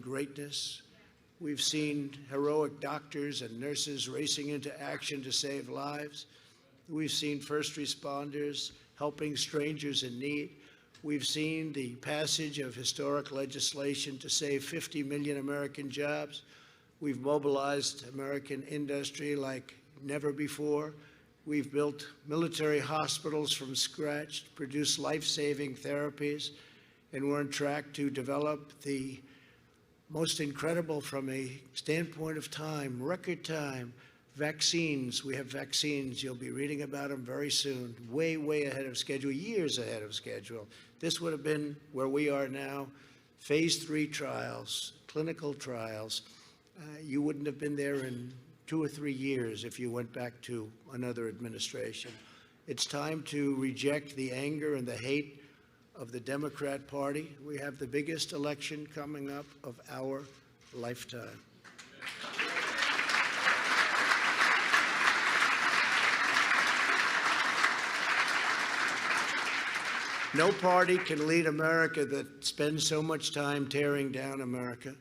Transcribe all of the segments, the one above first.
greatness. We've seen heroic doctors and nurses racing into action to save lives. We've seen first responders helping strangers in need. We've seen the passage of historic legislation to save 50 million American jobs. We've mobilized American industry like never before. We've built military hospitals from scratch, produced life-saving therapies, and we're on track to develop the most incredible, from a standpoint of time, record time, vaccines. We have vaccines. You'll be reading about them very soon, way, way ahead of schedule, years ahead of schedule. This would have been where we are now, phase 3 trials, clinical trials. You wouldn't have been there in 2 or 3 years if you went back to another administration. It's time to reject the anger and the hate of the Democrat Party. We have the biggest election coming up of our lifetime. No party can lead America that spends so much time tearing down America.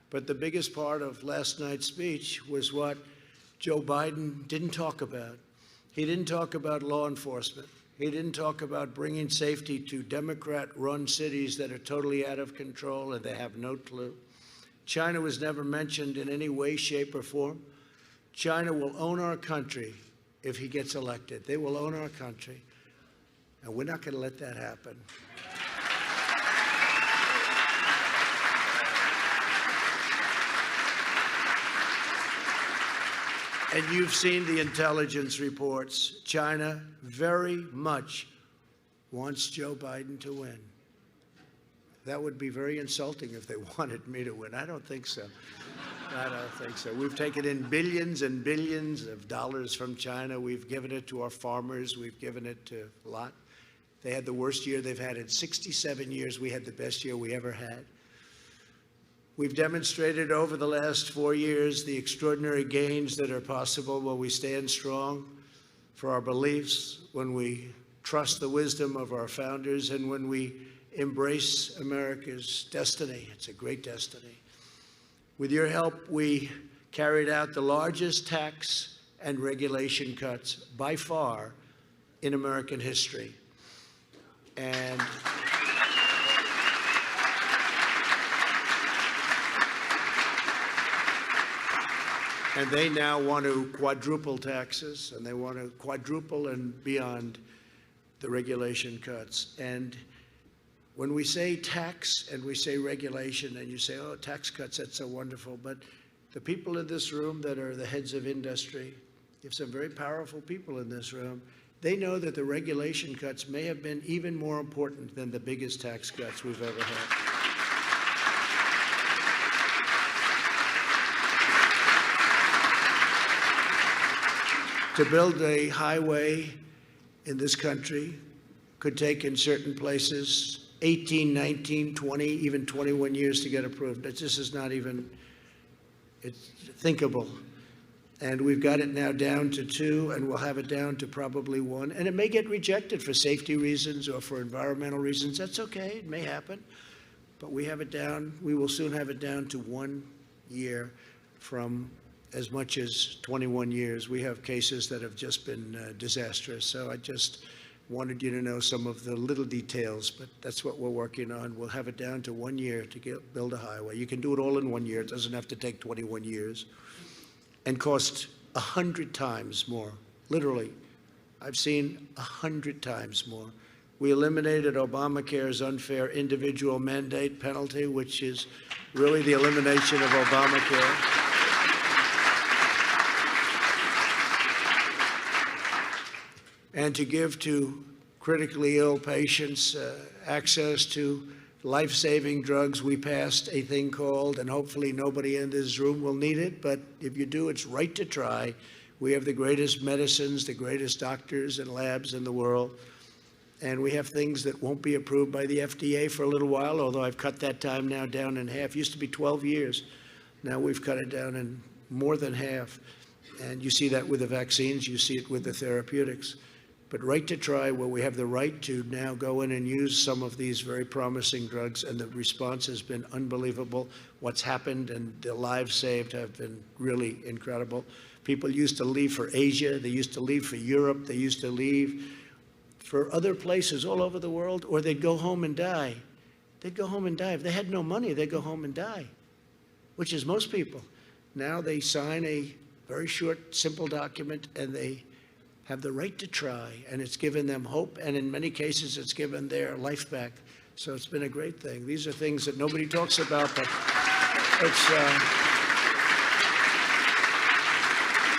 But the biggest part of last night's speech was what Joe Biden didn't talk about. He didn't talk about law enforcement. He didn't talk about bringing safety to Democrat-run cities that are totally out of control and they have no clue. China was never mentioned in any way, shape, or form. China will own our country if he gets elected. They will own our country. And we're not going to let that happen. And you've seen the intelligence reports. China very much wants Joe Biden to win. That would be very insulting if they wanted me to win. I don't think so. I don't think so. We've taken in billions and billions of dollars from China. We've given it to our farmers. We've given it to a lot. They had the worst year they've had in 67 years. We had the best year we ever had. We've demonstrated over the last 4 years the extraordinary gains that are possible when we stand strong for our beliefs, when we trust the wisdom of our founders, and when we embrace America's destiny. It's a great destiny. With your help, we carried out the largest tax and regulation cuts by far in American history. And they now want to quadruple taxes, and they want to quadruple and beyond the regulation cuts. And when we say tax and we say regulation, and you say, oh, tax cuts, that's so wonderful. But the people in this room that are the heads of industry, you have some very powerful people in this room, they know that the regulation cuts may have been even more important than the biggest tax cuts we've ever had. To build a highway in this country could take, in certain places, 18, 19, 20, even 21 years to get approved. This is not even thinkable. And we've got it now down to 2, and we'll have it down to probably 1. And it may get rejected for safety reasons or for environmental reasons. That's okay. It may happen. But we have it down. We will soon have it down to 1 year from as much as 21 years. We have cases that have just been disastrous. So I just wanted you to know some of the little details, but that's what we're working on. We'll have it down to 1 year to build a highway. You can do it all in 1 year. It doesn't have to take 21 years. And cost 100 times more. Literally, I've seen 100 times more. We eliminated Obamacare's unfair individual mandate penalty, which is really the elimination of Obamacare. And to give to critically ill patients access to life-saving drugs, we passed a thing called, and hopefully nobody in this room will need it, but if you do, it's right to try. We have the greatest medicines, the greatest doctors and labs in the world, and we have things that won't be approved by the FDA for a little while, although I've cut that time now down in half. It used to be 12 years. Now we've cut it down in more than half. And you see that with the vaccines, you see it with the therapeutics. But right to try, where we have the right to now go in and use some of these very promising drugs, and the response has been unbelievable. What's happened and the lives saved have been really incredible. People used to leave for Asia, they used to leave for Europe, they used to leave for other places all over the world, or they'd go home and die. They'd go home and die. If they had no money, they'd go home and die, which is most people. Now they sign a very short, simple document, and they have the right to try, and it's given them hope, and in many cases it's given their life back. So it's been a great thing. These are things that nobody talks about, but it's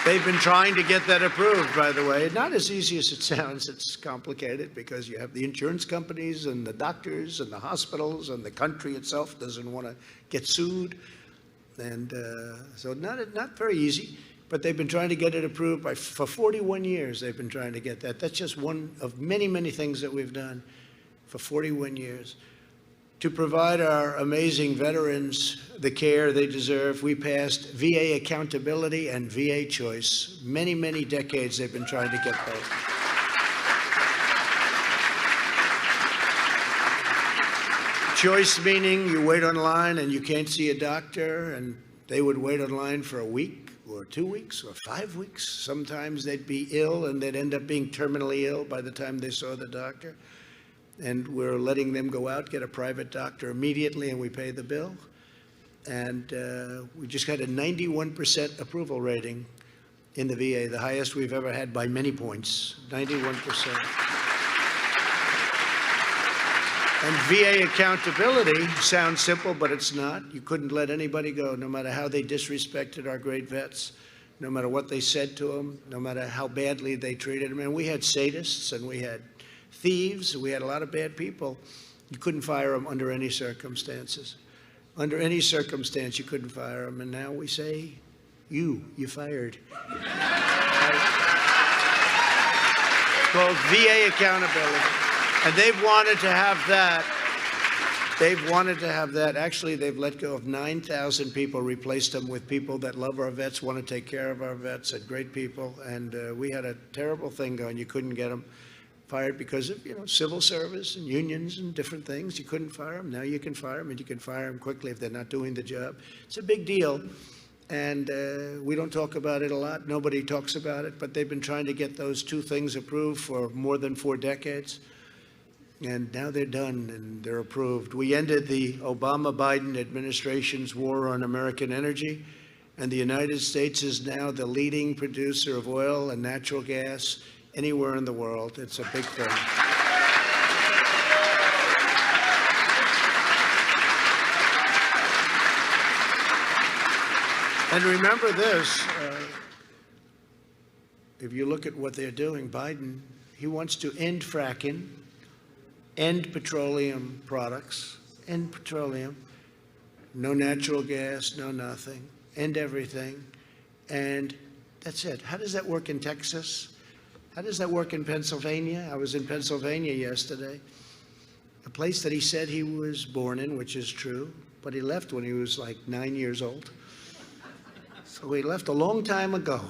they've been trying to get that approved, by the way. Not as easy as it sounds. It's complicated because you have the insurance companies and the doctors and the hospitals, and the country itself doesn't want to get sued, and so not very easy. But they've been trying to get it approved for 41 years. They've been trying to get that. That's just one of many, many things that we've done for 41 years. To provide our amazing veterans the care they deserve, we passed VA accountability and VA choice. Many, many decades they've been trying to get those. Choice meaning you wait online and you can't see a doctor, and they would wait online for a week, or 2 weeks, or 5 weeks. Sometimes they'd be ill, and they'd end up being terminally ill by the time they saw the doctor. And we're letting them go out, get a private doctor immediately, and we pay the bill. And we just got a 91% approval rating in the VA, the highest we've ever had by many points, 91%. And VA accountability sounds simple, but it's not. You couldn't let anybody go, no matter how they disrespected our great vets, no matter what they said to them, no matter how badly they treated them. And we had sadists, and we had thieves, we had a lot of bad people. You couldn't fire them under any circumstances. Under any circumstance, you couldn't fire them. And now we say, you're fired. It's called VA accountability. And they've wanted to have that. They've wanted to have that. Actually, they've let go of 9,000 people, replaced them with people that love our vets, want to take care of our vets, and great people. And we had a terrible thing going. You couldn't get them fired because of, civil service and unions and different things. You couldn't fire them. Now you can fire them, and you can fire them quickly if they're not doing the job. It's a big deal. And we don't talk about it a lot. Nobody talks about it. But they've been trying to get those two things approved for more than 4 decades. And now they're done, and they're approved. We ended the Obama-Biden administration's war on American energy, and the United States is now the leading producer of oil and natural gas anywhere in the world. It's a big thing. And remember this, if you look at what they're doing, Biden, he wants to end fracking, end petroleum products, end petroleum, no natural gas, no nothing, end everything, and that's it. How does that work in Texas? How does that work in Pennsylvania? I was in Pennsylvania yesterday, a place that he said he was born in, which is true, but he left when he was like 9 years old. So he left a long time ago.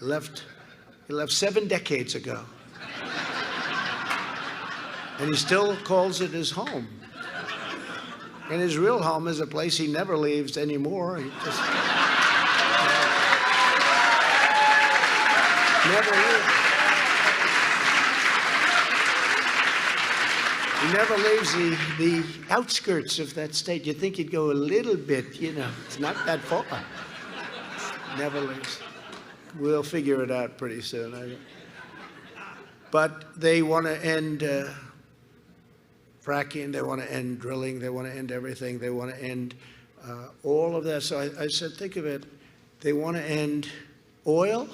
He left 7 decades ago. And he still calls it his home. And his real home is a place he never leaves anymore. He just never leaves. He never leaves the outskirts of that state. You'd think he'd go a little bit, it's not that far. Never leaves. We'll figure it out pretty soon. But they want to end fracking, they want to end drilling, they want to end everything, they want to end all of that. So I said, think of it, they want to end oil,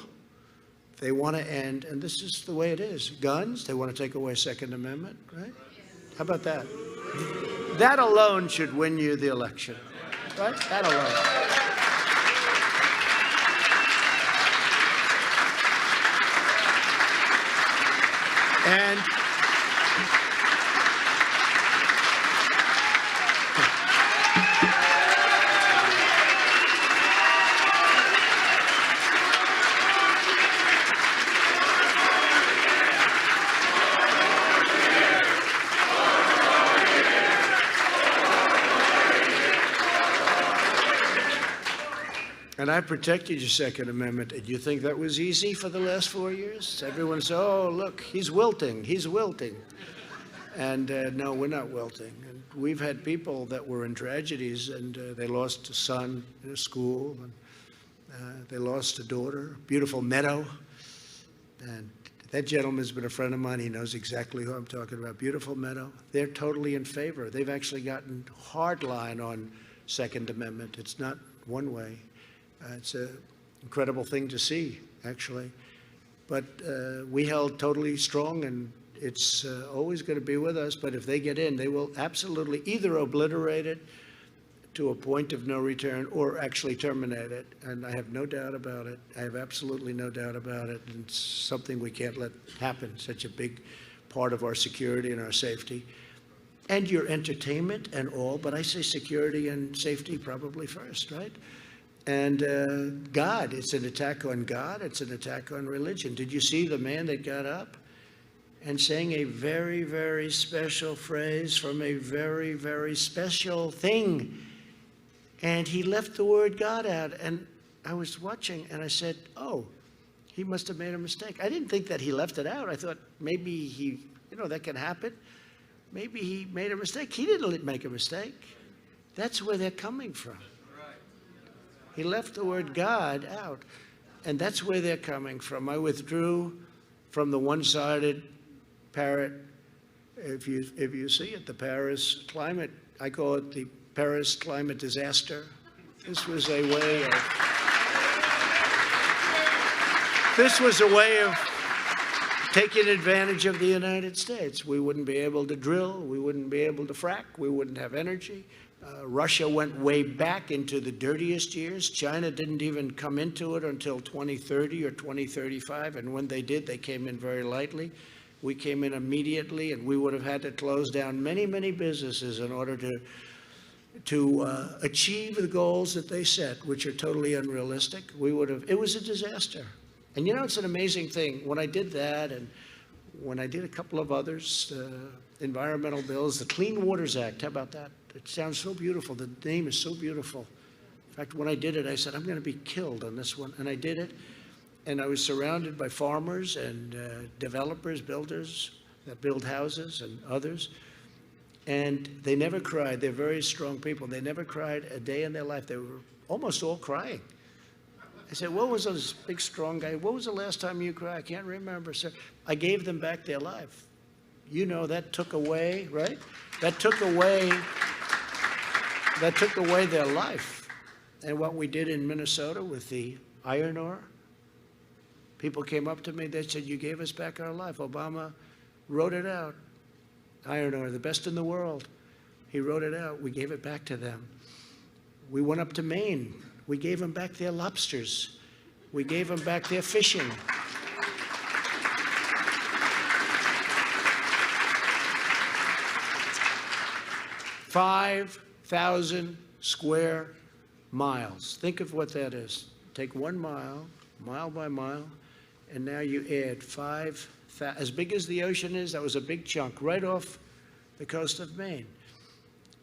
they want to end, and this is the way it is, guns, they want to take away Second Amendment, right? How about that? That alone should win you the election, right? That alone. And And I protected your Second Amendment. Did you think that was easy for the last 4 years? Everyone said, oh, look, he's wilting, he's wilting. And no, we're not wilting. And we've had people that were in tragedies, and they lost a son in a school, and they lost a daughter, beautiful meadow. And that gentleman's been a friend of mine. He knows exactly who I'm talking about. Beautiful meadow. They're totally in favor. They've actually gotten hard line on Second Amendment. It's not one way. It's an incredible thing to see, actually. But we held totally strong, and it's always going to be with us. But if they get in, they will absolutely either obliterate it to a point of no return or actually terminate it. And I have no doubt about it. I have absolutely no doubt about it. And it's something we can't let happen, such a big part of our security and our safety. And your entertainment and all, but I say security and safety probably first, right? And God, it's an attack on God, it's an attack on religion. Did you see the man that got up and sang a very, very special phrase from a very, very special thing? And he left the word God out. And I was watching and I said, oh, he must have made a mistake. I didn't think that he left it out. I thought maybe he, that can happen. Maybe he made a mistake. He didn't make a mistake. That's where they're coming from. He left the word God out, and that's where they're coming from. I withdrew from the one-sided parrot. If you see it, the Paris climate, I call it the Paris climate disaster. This was a way of taking advantage of the United States. We wouldn't be able to drill, we wouldn't be able to frack, we wouldn't have energy. Russia went way back into the dirtiest years. China didn't even come into it until 2030 or 2035, and when they did, they came in very lightly. We came in immediately, and we would have had to close down many, many businesses in order to achieve the goals that they set, which are totally unrealistic. It was a disaster. And it's an amazing thing. When I did that, and when I did a couple of others, environmental bills, the Clean Waters Act, how about that? It sounds so beautiful. The name is so beautiful. In fact, when I did it, I said, I'm going to be killed on this one. And I did it. And I was surrounded by farmers and developers, builders that build houses and others. And they never cried. They're very strong people. They never cried a day in their life. They were almost all crying. I said, what was this big, strong guy? What was the last time you cried? I can't remember, sir. I gave them back their life. That took away, right? That took away their life. And what we did in Minnesota with the iron ore, people came up to me, they said, you gave us back our life. Obama wrote it out. Iron ore, the best in the world. He wrote it out. We gave it back to them. We went up to Maine. We gave them back their lobsters. We gave them back their fishing. $5,000 square miles. Think of what that is. Take 1 mile, mile by mile, and now you add 5,000. As big as the ocean is, that was a big chunk right off the coast of Maine.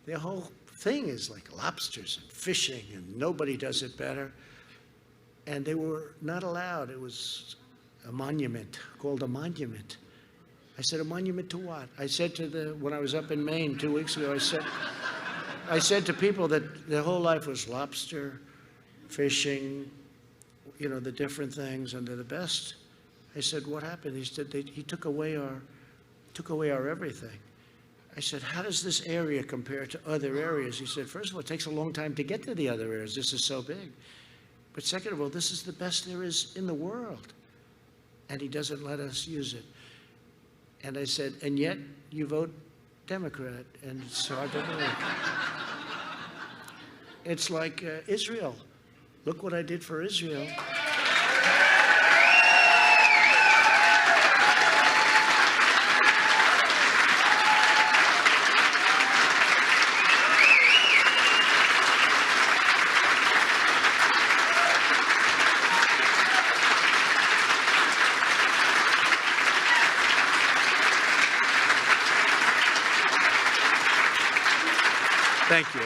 Their whole thing is like lobsters and fishing, and nobody does it better. And they were not allowed. It was a monument, called a monument. I said, a monument to what? I said when I was up in Maine 2 weeks ago, I said to people that their whole life was lobster, fishing, the different things, and they're the best. I said, what happened? He said, he took away our everything. I said, how does this area compare to other areas? He said, first of all, it takes a long time to get to the other areas. This is so big. But second of all, this is the best there is in the world. And he doesn't let us use it. And I said, and yet you vote Democrat. And it's hard to believe. It's like Israel. Look what I did for Israel. Thank you.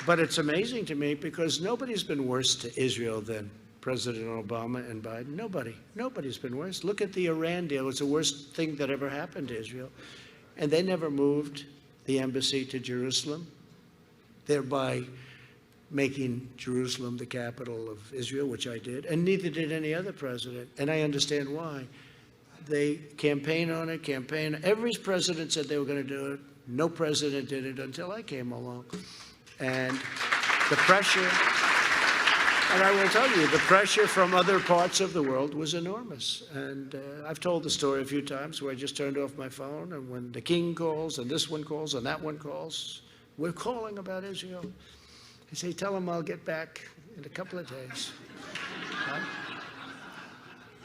But it's amazing to me because nobody's been worse to Israel than President Obama and Biden. Nobody's been worse. Look at the Iran deal. It was the worst thing that ever happened to Israel. And they never moved the embassy to Jerusalem, thereby making Jerusalem the capital of Israel, which I did, and neither did any other president. And I understand why. They campaign on it, Every president said they were going to do it. No president did it until I came along. And the pressure, and I will tell you, the pressure from other parts of the world was enormous. And I've told the story a few times where I just turned off my phone, and when the king calls, and this one calls, and that one calls, we're calling about Israel. I say, tell him I'll get back in a couple of days. Huh?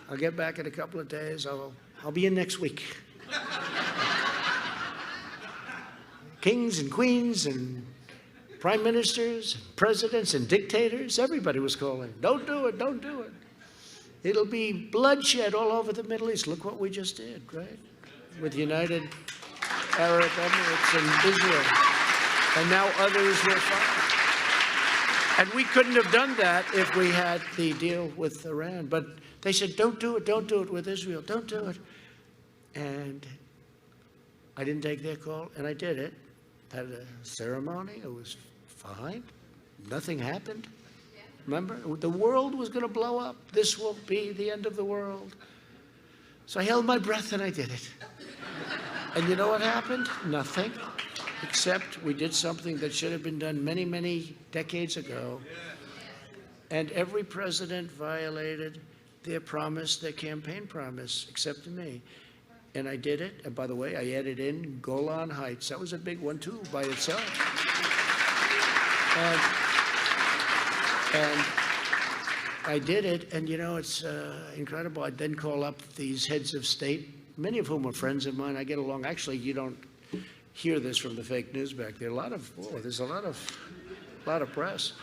I'll get back in a couple of days. I'll be in next week. Kings and queens and prime ministers, and presidents and dictators, everybody was calling. Don't do it, don't do it. It'll be bloodshed all over the Middle East. Look what we just did, right? With United Arab Emirates and Israel. And now others will follow. And we couldn't have done that if we had the deal with Iran. But they said, don't do it with Israel, don't do it. And I didn't take their call, and I did it. Had a ceremony, it was fine. Nothing happened. Remember, the world was going to blow up. This will be the end of the world. So I held my breath and I did it. And you know what happened? Nothing. Except we did something that should have been done many, many decades ago. And every president violated their promise, their campaign promise, except me. And I did it. And by the way, I added in Golan Heights. That was a big one, too, by itself. And I did it. And, you know, it's incredible. I'd then call up these heads of state, many of whom are friends of mine. I get along. Actually, you don't hear this from the fake news back there. There's a lot of press.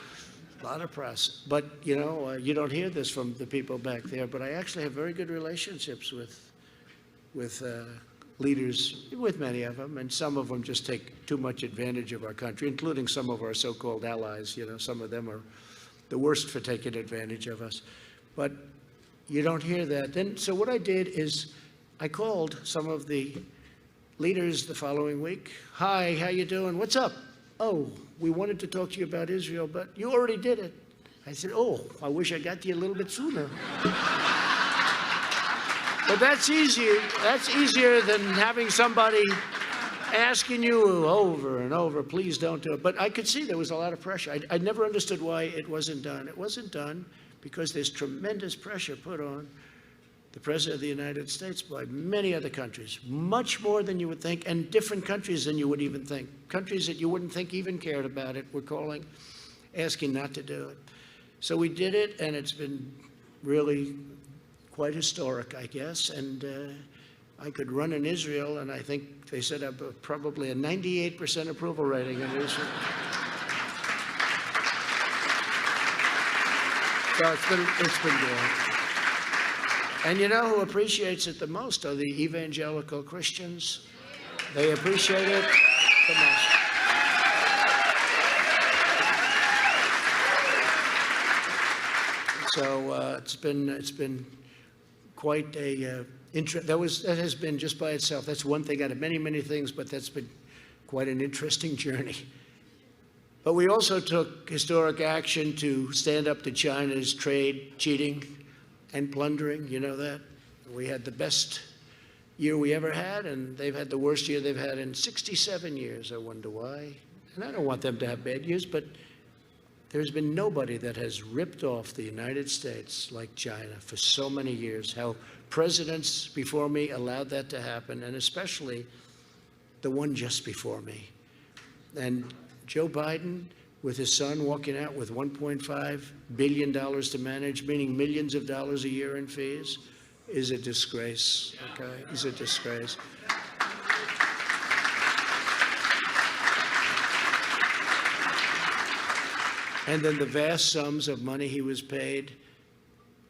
A lot of press. But, you know, you don't hear this from the people back there. But I actually have very good relationships with leaders, with many of them, and some of them just take too much advantage of our country, including some of our so-called allies. You know, some of them are the worst for taking advantage of us. But you don't hear that. Then, so what I did is I called some of the leaders the following week. Hi, how you doing? What's up? Oh, we wanted to talk to you about Israel, but you already did it. I said, oh, I wish I got to you a little bit sooner. But that's easier. That's easier than having somebody asking you over and over, please don't do it. But I could see there was a lot of pressure. I never understood why it wasn't done. It wasn't done because there's tremendous pressure put on the President of the United States by many other countries, much more than you would think, and different countries than you would even think. Countries that you wouldn't think even cared about it were calling, asking not to do it. So we did it, and it's been really quite historic, I guess. And I could run in Israel, and I think they said I've probably a 98% approval rating in Israel. So it's been good. And you know who appreciates it the most are the evangelical Christians. They appreciate it the most. So it's been quite a that has been just by itself. That's one thing out of many, many things, but that's been quite an interesting journey. But we also took historic action to stand up to China's trade cheating and plundering. You know that. We had the best year we ever had, and they've had the worst year they've had in 67 years. I wonder why. And I don't want them to have bad years, but there's been nobody that has ripped off the United States like China for so many years. How presidents before me allowed that to happen, and especially the one just before me. And Joe Biden, with his son walking out with $1.5 billion to manage, meaning millions of dollars a year in fees, is a disgrace, okay? Is a disgrace. And then the vast sums of money he was paid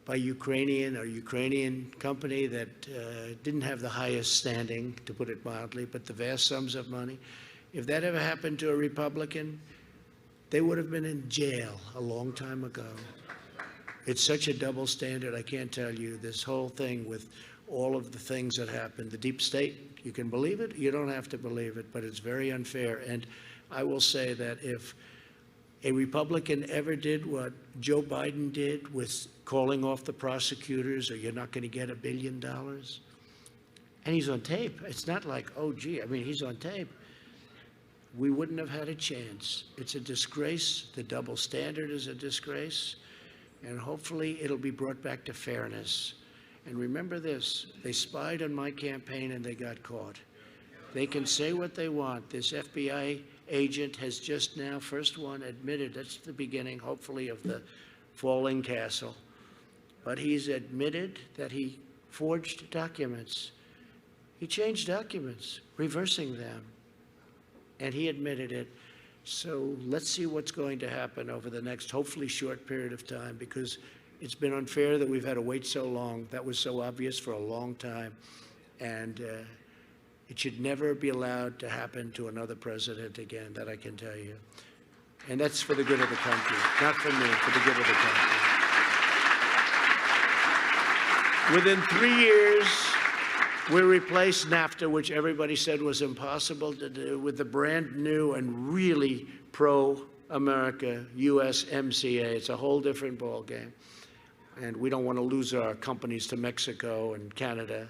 by Ukrainian company that didn't have the highest standing, to put it mildly, but the vast sums of money. If that ever happened to a Republican, they would have been in jail a long time ago. It's such a double standard, I can't tell you. This whole thing with all of the things that happened, the deep state, you can believe it, you don't have to believe it, but it's very unfair. And I will say that if a Republican ever did what Joe Biden did with calling off the prosecutors, or you're not going to get $1 billion, and he's on tape. It's not like, oh, gee, I mean, he's on tape. We wouldn't have had a chance. It's a disgrace. The double standard is a disgrace. And hopefully it'll be brought back to fairness. And remember this, they spied on my campaign and they got caught. They can say what they want. This FBI agent has just now, first one, admitted, that's the beginning, hopefully, of the falling castle. But he's admitted that he forged documents. He changed documents, reversing them. And he admitted it. So let's see what's going to happen over the next, hopefully, short period of time, because it's been unfair that we've had to wait so long. That was so obvious for a long time. And it should never be allowed to happen to another president again, that I can tell you. And that's for the good of the country, not for me, for the good of the country. Within 3 years, we replaced NAFTA, which everybody said was impossible to do, with the brand new and really pro-America USMCA. It's a whole different ballgame. And we don't want to lose our companies to Mexico and Canada.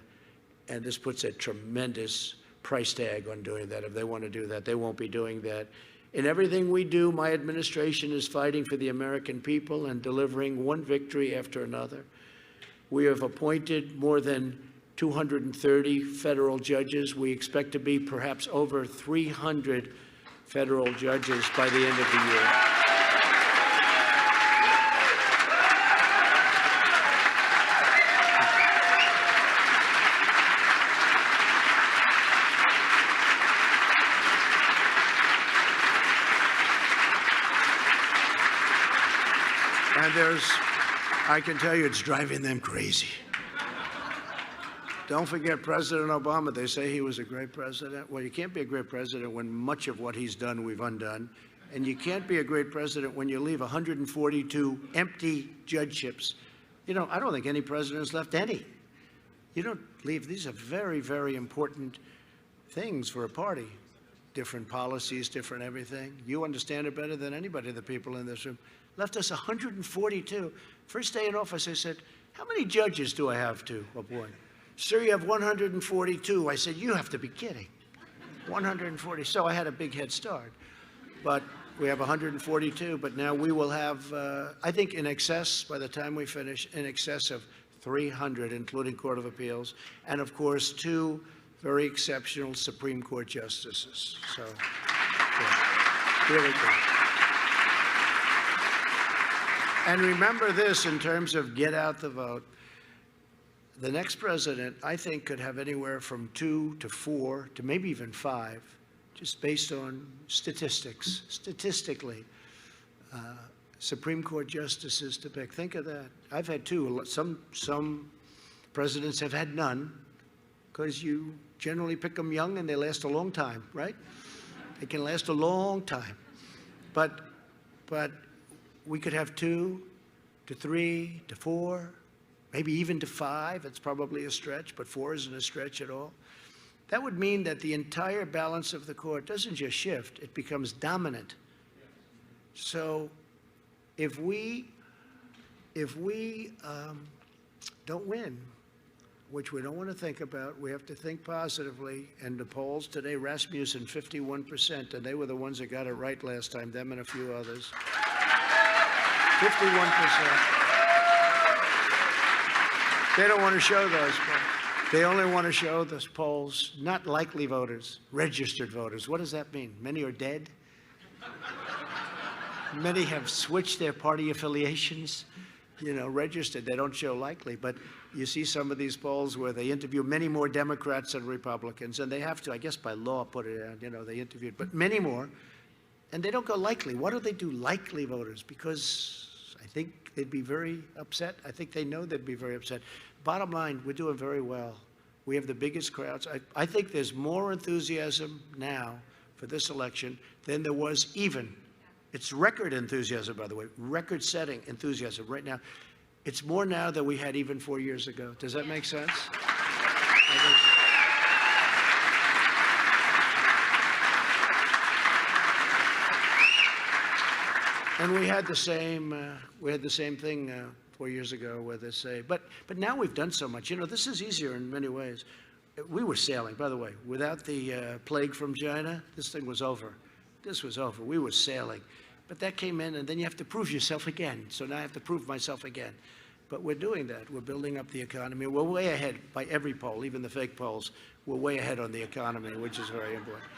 And this puts a tremendous price tag on doing that. If they want to do that, they won't be doing that. In everything we do, my administration is fighting for the American people and delivering one victory after another. We have appointed more than 230 federal judges. We expect to be perhaps over 300 federal judges by the end of the year. And I can tell you, it's driving them crazy. Don't forget President Obama. They say he was a great president. Well, you can't be a great president when much of what he's done we've undone. And you can't be a great president when you leave 142 empty judgeships. You know, I don't think any president's left any. You don't leave. These are very, very important things for a party. Different policies, different everything. You understand it better than anybody, the people in this room. Left us 142. First day in office, I said, how many judges do I have to appoint? Sir, you have 142. I said, you have to be kidding. 140. So I had a big head start. But we have 142. But now we will have, I think, in excess, by the time we finish, in excess of 300, including Court of Appeals. And, of course, 2 very exceptional Supreme Court justices. So, yeah, really good. And remember this in terms of get out the vote. The next president, I think, could have anywhere from 2 to 4 to maybe even 5, just based on statistics, statistically, Supreme Court justices to pick. Think of that. I've had 2. Some presidents have had none, because you generally pick them young and they last a long time, right? They can last a long time. But we could have 2 to 3 to 4, maybe even to 5. It's probably a stretch, but 4 isn't a stretch at all. That would mean that the entire balance of the court doesn't just shift, it becomes dominant. So if we don't win, which we don't want to think about, we have to think positively. And the polls today, Rasmussen, 51%, and they were the ones that got it right last time, them and a few others. 51%. They don't want to show those polls. They only want to show those polls, not likely voters, registered voters. What does that mean? Many are dead? Many have switched their party affiliations, you know, registered. They don't show likely. But you see some of these polls where they interview many more Democrats than Republicans, and they have to, I guess by law, put it out, you know, they interviewed, but many more. And they don't go likely. Why do they do likely voters? Because I think they'd be very upset. I think they know they'd be very upset. Bottom line, we're doing very well. We have the biggest crowds. I think there's more enthusiasm now for this election than there was even It's record enthusiasm, by the way, record-setting enthusiasm right now. It's more now than we had even 4 years ago. Does that make sense? And we had the same thing 4 years ago where they say, but now we've done so much. You know, this is easier in many ways. We were sailing, by the way, without the plague from China, this thing was over. This was over. We were sailing. But that came in, and then you have to prove yourself again. So now I have to prove myself again. But we're doing that. We're building up the economy. We're way ahead by every poll, even the fake polls. We're way ahead on the economy, which is very important.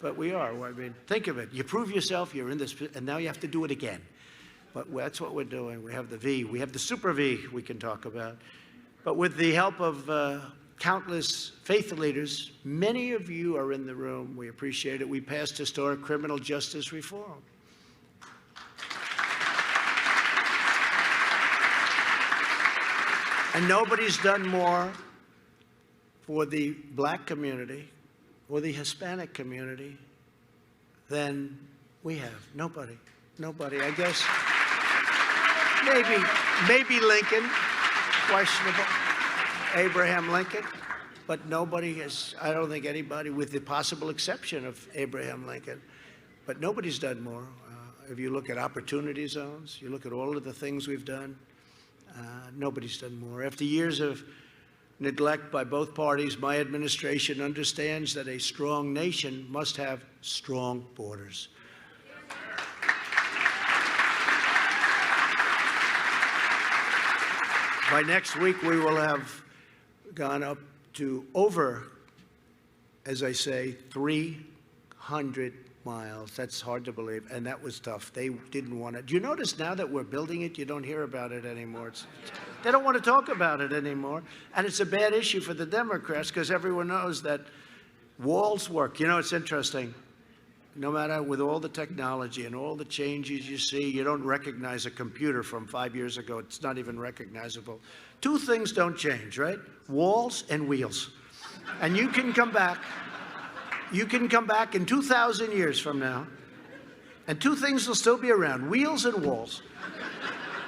But we are. I mean, think of it. You prove yourself, you're in this, and now you have to do it again. But that's what we're doing. We have the V. We have the super V we can talk about. But with the help of countless faith leaders, many of you are in the room. We appreciate it. We passed historic criminal justice reform. And nobody's done more for the black community or the Hispanic community than we have. Nobody. Nobody. I guess maybe Lincoln, questionable, Abraham Lincoln, but nobody has, I don't think anybody, with the possible exception of Abraham Lincoln, but nobody's done more. If you look at opportunity zones, you look at all of the things we've done, nobody's done more. After years of neglect by both parties, my administration understands that a strong nation must have strong borders. By next week, we will have gone up to over, as I say, 300 miles. That's hard to believe, and that was tough. They didn't want it. Do you notice now that we're building it, you don't hear about it anymore? They don't want to talk about it anymore, and it's a bad issue for the Democrats because everyone knows that walls work. You know, it's interesting. No matter with all the technology and all the changes you see, you don't recognize a computer from 5 years ago. It's not even recognizable. Two things don't change, right? Walls and wheels. And you can come back. You can come back in 2,000 years from now, and two things will still be around, wheels and walls.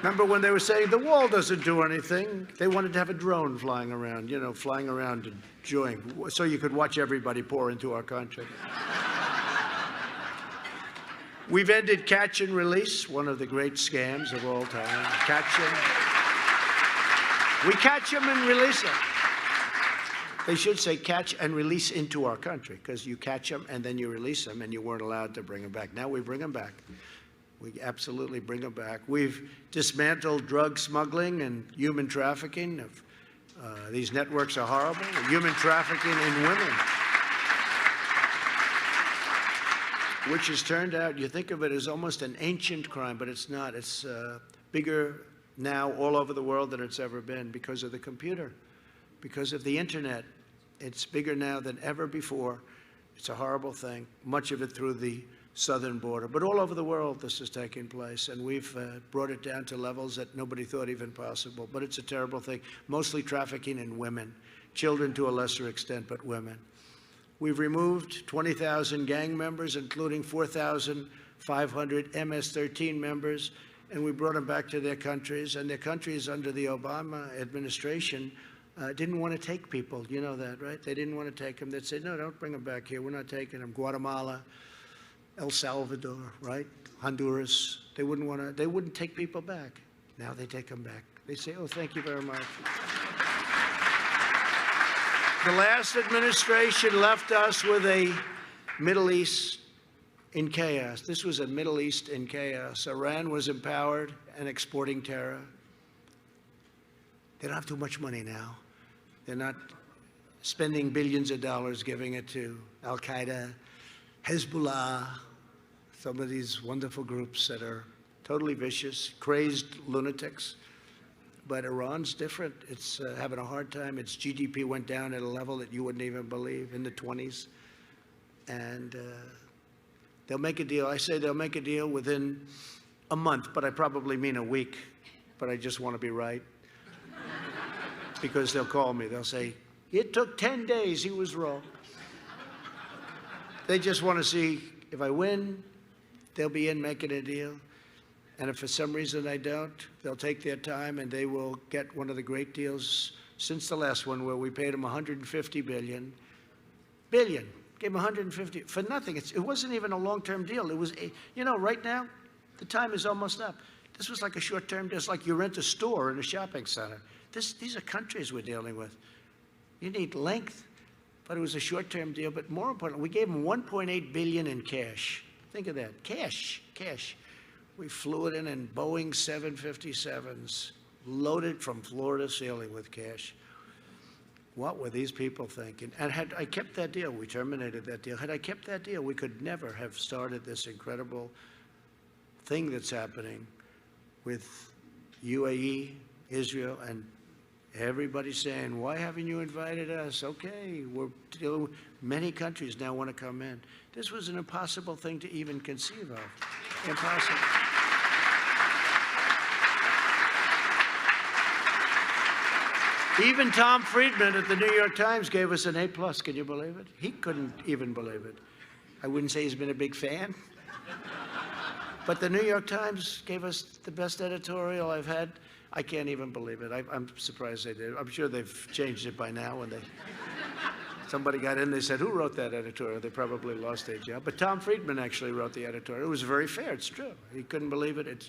Remember when they were saying the wall doesn't do anything? They wanted to have a drone flying around, you know, flying around and enjoying, so you could watch everybody pour into our country. We've ended catch and release, one of the great scams of all time. Catch them. We catch them and release them. They should say catch and release into our country, because you catch them and then you release them, and you weren't allowed to bring them back. Now we bring them back. We absolutely bring them back. We've dismantled drug smuggling and human trafficking. These networks are horrible. Human trafficking in women, which has turned out, you think of it as almost an ancient crime, but it's not. It's bigger now all over the world than it's ever been because of the computer, because of the internet. It's bigger now than ever before. It's a horrible thing, much of it through the southern border. But all over the world this is taking place, and we've brought it down to levels that nobody thought even possible. But it's a terrible thing, mostly trafficking in women, children to a lesser extent, but women. We've removed 20,000 gang members, including 4,500 MS-13 members, and we brought them back to their countries. And their countries under the Obama administration didn't want to take people. You know that, right? They didn't want to take them. They'd say, no, don't bring them back here. We're not taking them. Guatemala, El Salvador, right? Honduras. They wouldn't take people back. Now they take them back. They say, oh, thank you very much. The last administration left us with a Middle East in chaos. This was a Middle East in chaos. Iran was empowered and exporting terror. They don't have too much money now. They're not spending billions of dollars giving it to Al-Qaeda, Hezbollah, some of these wonderful groups that are totally vicious, crazed lunatics. But Iran's different. It's having a hard time. Its GDP went down at a level that you wouldn't even believe, in the 20s. And they'll make a deal. I say they'll make a deal within a month, but I probably mean a week. But I just want to be right. Because they'll call me. They'll say, it took 10 days. He was wrong. They just want to see if I win, they'll be in making a deal. And if for some reason they don't, they'll take their time and they will get one of the great deals since the last one, where we paid them $150 billion. Gave them 150 for nothing. It wasn't even a long-term deal. It was, right now, the time is almost up. This was like a short-term deal. It's like you rent a store in a shopping center. These are countries we're dealing with. You need length, but it was a short-term deal. But more importantly, we gave them $1.8 billion in cash. Think of that, cash. We flew it in Boeing 757s, loaded from floor to ceiling with cash. What were these people thinking? And had I kept that deal, we terminated that deal. Had I kept that deal, we could never have started this incredible thing that's happening with UAE, Israel, and everybody saying, why haven't you invited us? Okay, many countries now want to come in. This was an impossible thing to even conceive of. Impossible. Even Tom Friedman at the New York Times gave us an A+. Can you believe it? He couldn't even believe it. I wouldn't say he's been a big fan. But the New York Times gave us the best editorial I've had. I can't even believe it. I'm surprised they did. I'm sure they've changed it by now. When somebody got in, they said, who wrote that editorial? They probably lost their job. But Tom Friedman actually wrote the editorial. It was very fair. It's true. He couldn't believe it.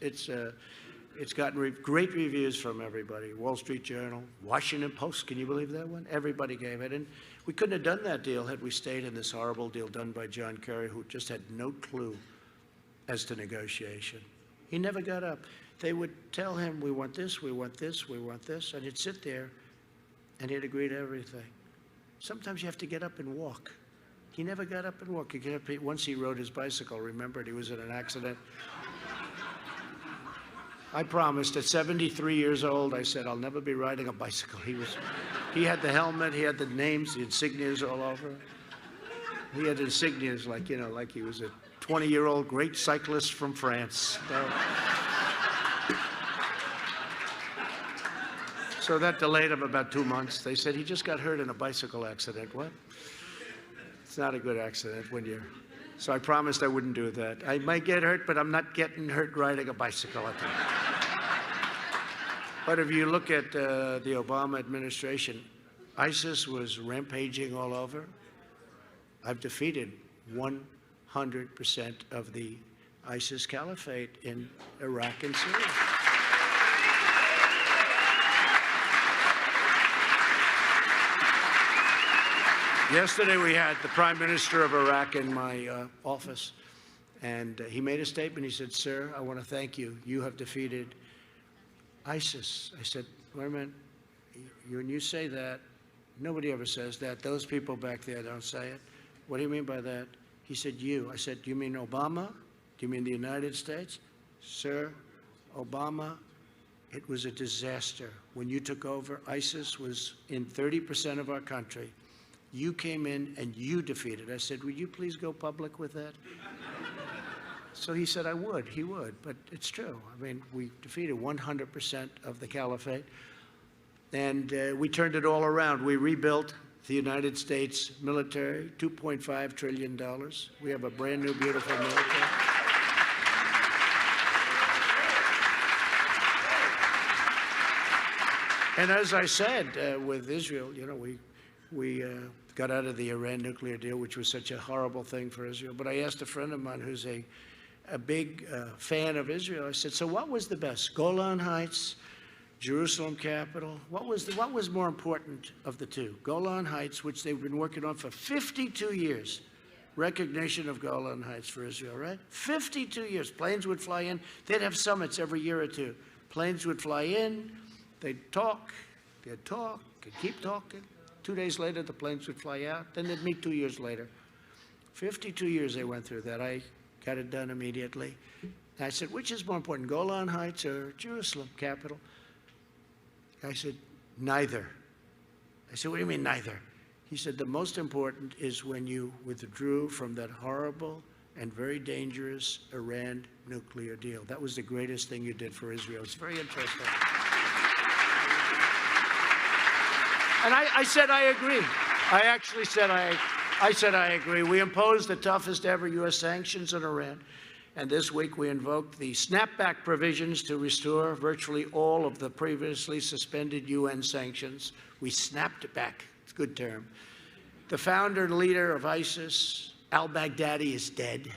It's gotten great reviews from everybody. Wall Street Journal, Washington Post. Can you believe that one? Everybody gave it. And we couldn't have done that deal had we stayed in this horrible deal done by John Kerry, who just had no clue as to negotiation. He never got up. They would tell him, we want this, we want this, we want this, and he'd sit there and he'd agree to everything. Sometimes you have to get up and walk. He never got up and walked. Once he rode his bicycle, remembered he was in an accident. I promised at 73 years old, I said, I'll never be riding a bicycle. He had the helmet, he had the names, the insignias all over. He had insignias like he was a 20-year-old great cyclist from France. So that delayed him about 2 months. They said he just got hurt in a bicycle accident. What? It's not a good accident when you're... So I promised I wouldn't do that. I might get hurt, but I'm not getting hurt riding a bicycle. But if you look at the Obama administration, ISIS was rampaging all over. I've defeated 100% of the ISIS caliphate in Iraq and Syria. Yesterday we had the Prime Minister of Iraq in my office, and he made a statement. He said, sir, I want to thank you. You have defeated ISIS. I said, wait a minute, when you say that, nobody ever says that. Those people back there don't say it. What do you mean by that? He said, you. I said, do you mean Obama? Do you mean the United States? Sir, Obama, it was a disaster. When you took over, ISIS was in 30% of our country. You came in and you defeated. I said, would you please go public with that? So he said, I would. He would. But it's true. I mean, we defeated 100% of the caliphate. And we turned it all around. We rebuilt the United States military, $2.5 trillion. We have a brand new, beautiful military. And as I said, with Israel, we got out of the Iran nuclear deal, which was such a horrible thing for Israel. But I asked a friend of mine who's a big fan of Israel. I said, so what was the best? Golan Heights, Jerusalem capital? What was more important of the two? Golan Heights, which they've been working on for 52 years. Recognition of Golan Heights for Israel, right? 52 years. Planes would fly in. They'd have summits every year or two. Planes would fly in. They'd talk. They'd talk. They'd keep talking. 2 days later, the planes would fly out. Then they'd meet 2 years later. 52 years they went through that. I got it done immediately. And I said, which is more important, Golan Heights or Jerusalem capital? I said, neither. I said, what do you mean neither? He said, the most important is when you withdrew from that horrible and very dangerous Iran nuclear deal. That was the greatest thing you did for Israel. It's very interesting. And I said, I agree. I actually said, I agree. We imposed the toughest ever U.S. sanctions on Iran. And this week we invoked the snapback provisions to restore virtually all of the previously suspended UN sanctions. We snapped it back. It's a good term. The founder and leader of ISIS, al-Baghdadi, is dead.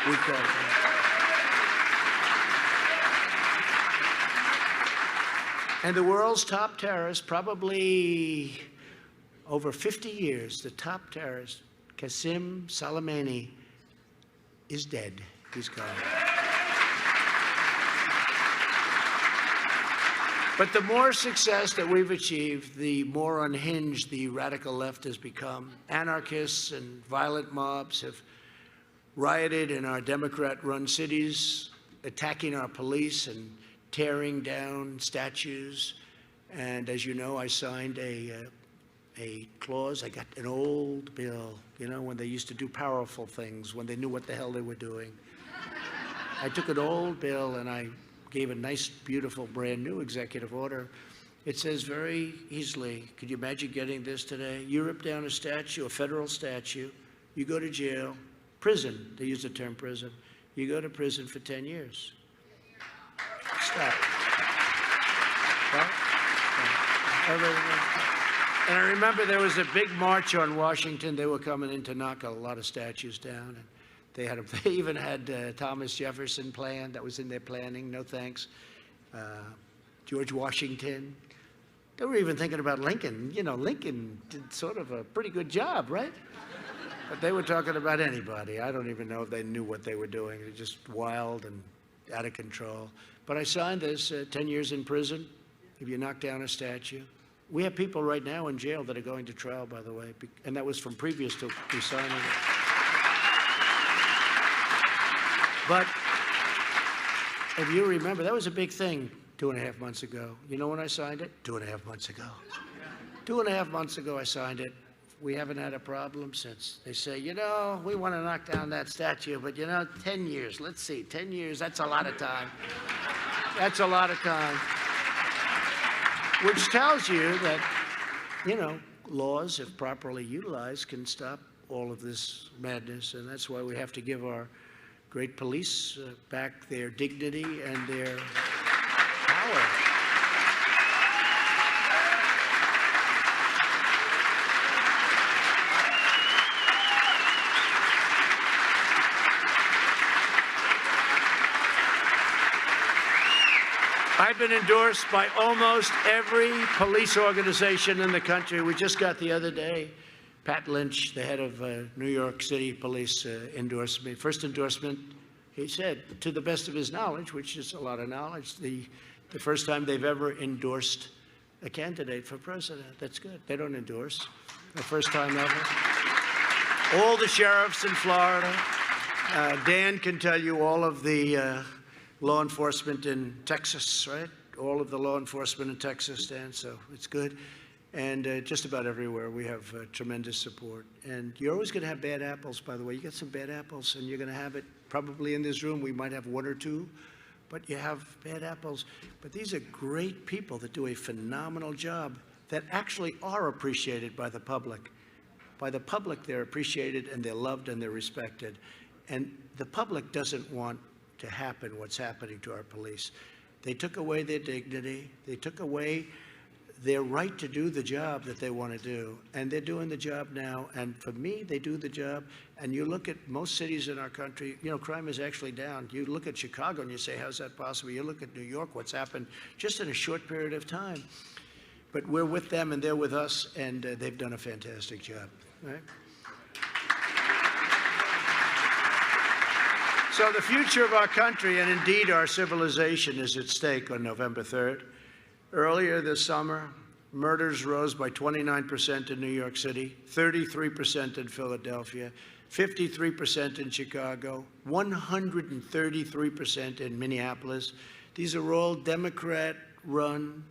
We call him. And the world's top terrorist, probably over 50 years, the top terrorist, Qasem Soleimani, is dead. He's gone. But the more success that we've achieved, the more unhinged the radical left has become. Anarchists and violent mobs have rioted in our Democrat-run cities, attacking our police and tearing down statues. And as you know, I signed a clause. I got an old bill, you know, when they used to do powerful things, when they knew what the hell they were doing. I took an old bill and I gave a nice, beautiful, brand new executive order. It says very easily, could you imagine getting this today? You rip down a statue, a federal statue, you go to jail, prison, they use the term prison, you go to prison for 10 years. Stop. Right? And I remember there was a big march on Washington. They were coming in to knock a lot of statues down. And they even had Thomas Jefferson planned. That was in their planning. No thanks. George Washington. They were even thinking about Lincoln. You know, Lincoln did sort of a pretty good job, right? But they were talking about anybody. I don't even know if they knew what they were doing. They're just wild and out of control. But I signed this, 10 years in prison if you knock down a statue. We have people right now in jail that are going to trial, by the way, and that was from previous to me signing it. But if you remember, that was a big thing 2.5 months ago. You know when I signed it? 2.5 months ago. 2.5 months ago I signed it. We haven't had a problem since. They say, you know, we want to knock down that statue, but you know, 10 years, let's see, 10 years, that's a lot of time. That's a lot of time. Which tells you that, you know, laws, if properly utilized, can stop all of this madness. And that's why we have to give our great police back their dignity and their power. I've been endorsed by almost every police organization in the country. We just got the other day, Pat Lynch, the head of New York City Police, endorsed me. First endorsement, he said, to the best of his knowledge, which is a lot of knowledge, the first time they've ever endorsed a candidate for president. That's good. They don't endorse. The first time ever. All the sheriffs in Florida. Dan can tell you all of the law enforcement in Texas, right? All of the law enforcement in Texas, Dan, so it's good. And just about everywhere we have tremendous support. And you're always going to have bad apples, by the way. You get some bad apples, and you're going to have it probably in this room. We might have one or two, but you have bad apples. But these are great people that do a phenomenal job that actually are appreciated by the public. By the public, they're appreciated, and they're loved, and they're respected. And the public doesn't want to happen what's happening to our police. They took away their dignity. They took away their right to do the job that they want to do. And they're doing the job now. And for me, they do the job. And you look at most cities in our country, you know, crime is actually down. You look at Chicago and you say, how's that possible? You look at New York, what's happened just in a short period of time. But we're with them and they're with us, and they've done a fantastic job, right? So the future of our country, and indeed our civilization, is at stake on November 3rd. Earlier this summer, murders rose by 29% in New York City, 33% in Philadelphia, 53% in Chicago, 133% in Minneapolis. These are all Democrat-run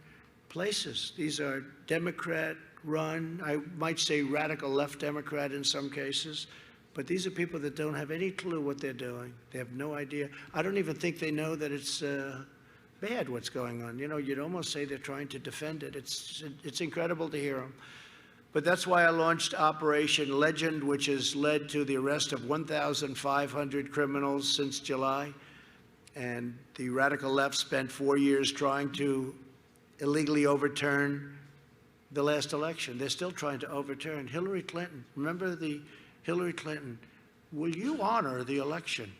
places. These are Democrat-run, I might say radical left Democrat in some cases. But these are people that don't have any clue what they're doing. They have no idea. I don't even think they know that it's bad what's going on. You know, you'd almost say they're trying to defend it. It's incredible to hear them. But that's why I launched Operation Legend, which has led to the arrest of 1,500 criminals since July. And the radical left spent 4 years trying to illegally overturn the last election. They're still trying to overturn Hillary Clinton. Remember the Hillary Clinton? Will you honor the election?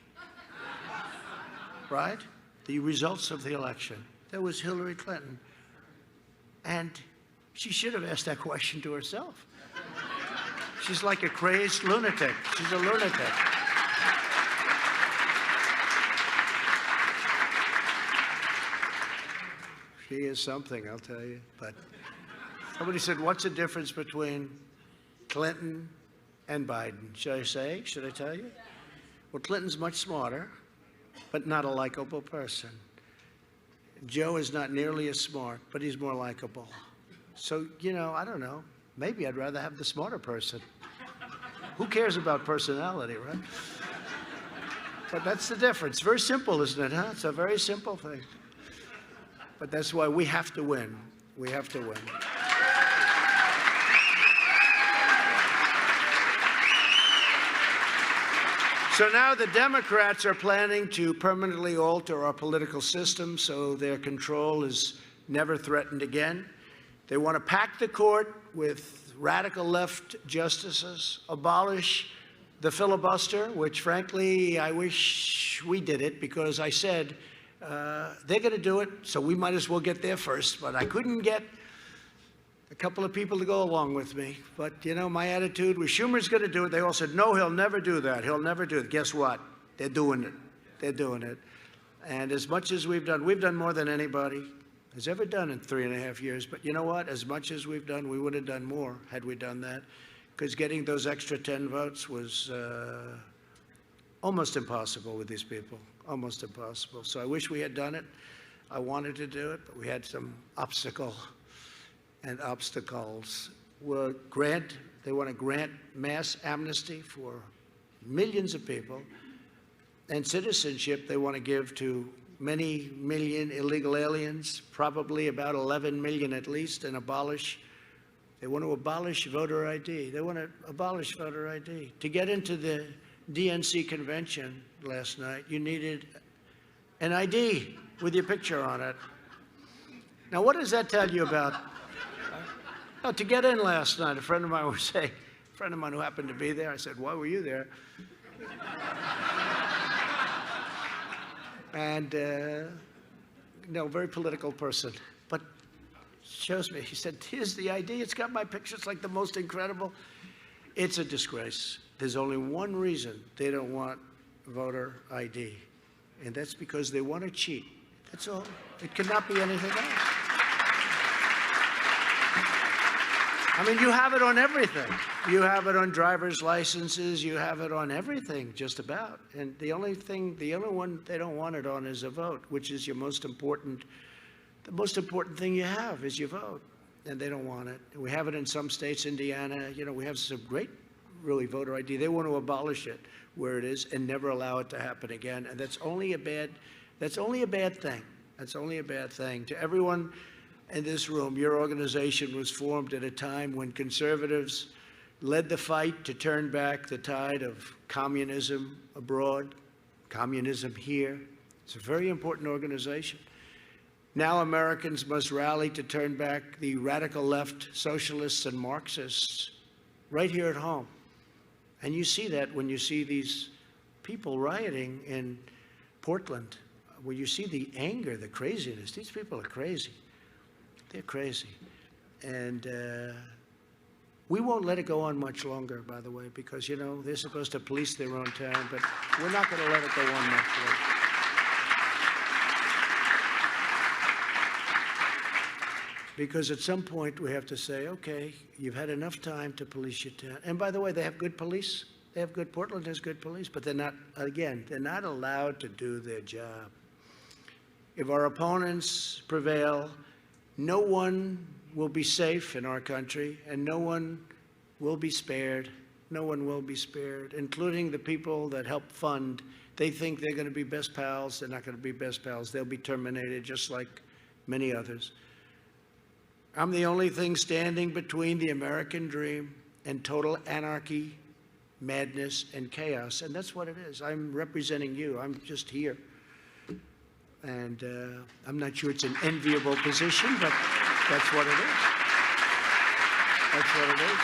Right? The results of the election. That was Hillary Clinton. And she should have asked that question to herself. She's like a crazed lunatic. She's a lunatic. She is something, I'll tell you. But somebody said, what's the difference between Clinton and Biden? Should I say? Should I tell you? Well, Clinton's much smarter, but not a likable person. Joe is not nearly as smart, but he's more likable. So, you know, I don't know. Maybe I'd rather have the smarter person. Who cares about personality, right? But that's the difference. Very simple, isn't it, huh? It's a very simple thing. But that's why we have to win. We have to win. So now the Democrats are planning to permanently alter our political system so their control is never threatened again. They want to pack the court with radical left justices, abolish the filibuster, which frankly I wish we did it, because I said they're going to do it, so we might as well get there first. But I couldn't get a couple of people to go along with me. But, you know, my attitude was Schumer's going to do it. They all said, no, he'll never do that. He'll never do it. Guess what? They're doing it. They're doing it. And as much as we've done more than anybody has ever done in 3.5 years. But you know what? As much as we've done, we would have done more had we done that. Because getting those extra 10 votes was almost impossible with these people. Almost impossible. So I wish we had done it. I wanted to do it, but we had some obstacles. They want to grant mass amnesty for millions of people, and citizenship they want to give to many million illegal aliens, probably about 11 million at least, and they want to abolish voter ID. They want to abolish voter ID. To get into the DNC convention last night, you needed an ID with your picture on it. Now, what does that tell you about? No, to get in last night, a friend of mine was saying, a friend of mine who happened to be there, I said, why were you there? And, no, very political person, but shows me, he said, here's the ID, it's got my picture, it's like the most incredible. It's a disgrace. There's only one reason they don't want voter ID, and that's because they want to cheat. That's all. It cannot be anything else. I mean, you have it on everything. You have it on driver's licenses. You have it on everything, just about. And the only one they don't want it on is a vote, which is the most important thing you have is your vote. And they don't want it. We have it in some states, Indiana. You know, we have some great, really, voter ID. They want to abolish it where it is and never allow it to happen again. And that's only a bad thing. That's only a bad thing. To everyone in this room, your organization was formed at a time when conservatives led the fight to turn back the tide of communism abroad, communism here. It's a very important organization. Now Americans must rally to turn back the radical left socialists and Marxists right here at home. And you see that when you see these people rioting in Portland, where you see the anger, the craziness. These people are crazy. They're crazy. And we won't let it go on much longer, by the way, because, you know, they're supposed to police their own town, but we're not going to let it go on much longer. Because at some point we have to say, okay, you've had enough time to police your town. And by the way, they have good police. Portland has good police, but they're not allowed to do their job. If our opponents prevail, no one will be safe in our country, and no one will be spared. No one will be spared, including the people that help fund. They think they're going to be best pals. They're not going to be best pals. They'll be terminated, just like many others. I'm the only thing standing between the American dream and total anarchy, madness, and chaos. And that's what it is. I'm representing you. I'm just here. And I'm not sure it's an enviable position, but that's what it is. That's what it is.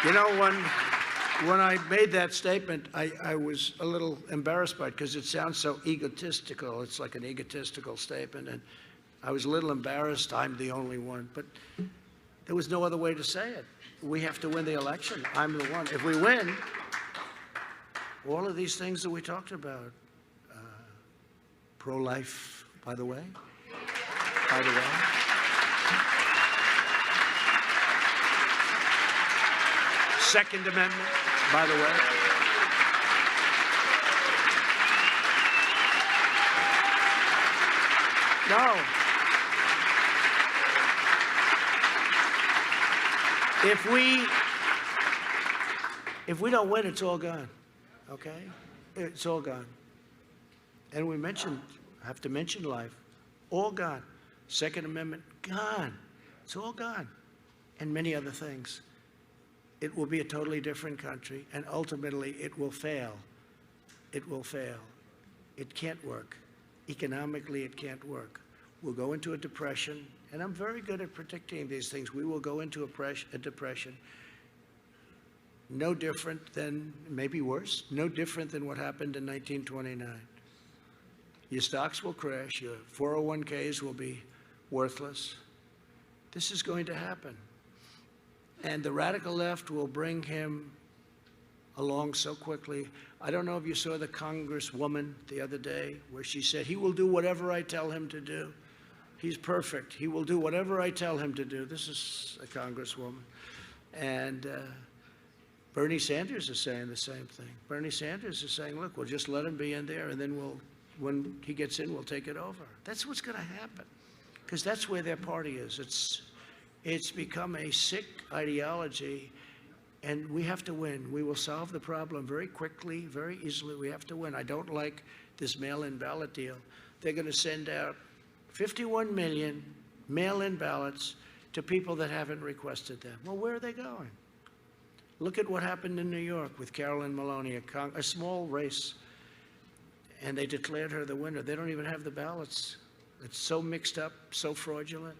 You know, when I made that statement, I was a little embarrassed by it because it sounds so egotistical. It's like an egotistical statement, and I was a little embarrassed. I'm the only one, but there was no other way to say it. We have to win the election. I'm the one. If we win, all of these things that we talked about, pro-life, by the way, Second Amendment, by the way. No. If we don't win, it's all gone, okay? It's all gone. And we have to mention life. All gone. Second Amendment, gone. It's all gone. And many other things. It will be a totally different country, and ultimately it will fail. It will fail. It can't work. Economically, it can't work. We'll go into a depression, and I'm very good at predicting these things. We will go into a depression, no different than, maybe worse, no different than what happened in 1929. Your stocks will crash, your 401ks will be worthless. This is going to happen. And the radical left will bring him along so quickly. I don't know if you saw the Congresswoman the other day where she said, he will do whatever I tell him to do. He's perfect. He will do whatever I tell him to do. This is a Congresswoman. And Bernie Sanders is saying the same thing. Bernie Sanders is saying, look, we'll just let him be in there, and then when he gets in, we'll take it over. That's what's going to happen, because that's where their party is. It's become a sick ideology, and we have to win. We will solve the problem very quickly, very easily. We have to win. I don't like this mail-in ballot deal. They're going to send out 51 million mail-in ballots to people that haven't requested them. Well, where are they going? Look at what happened in New York with Carolyn Maloney, a small race, and they declared her the winner. They don't even have the ballots. It's so mixed up, so fraudulent.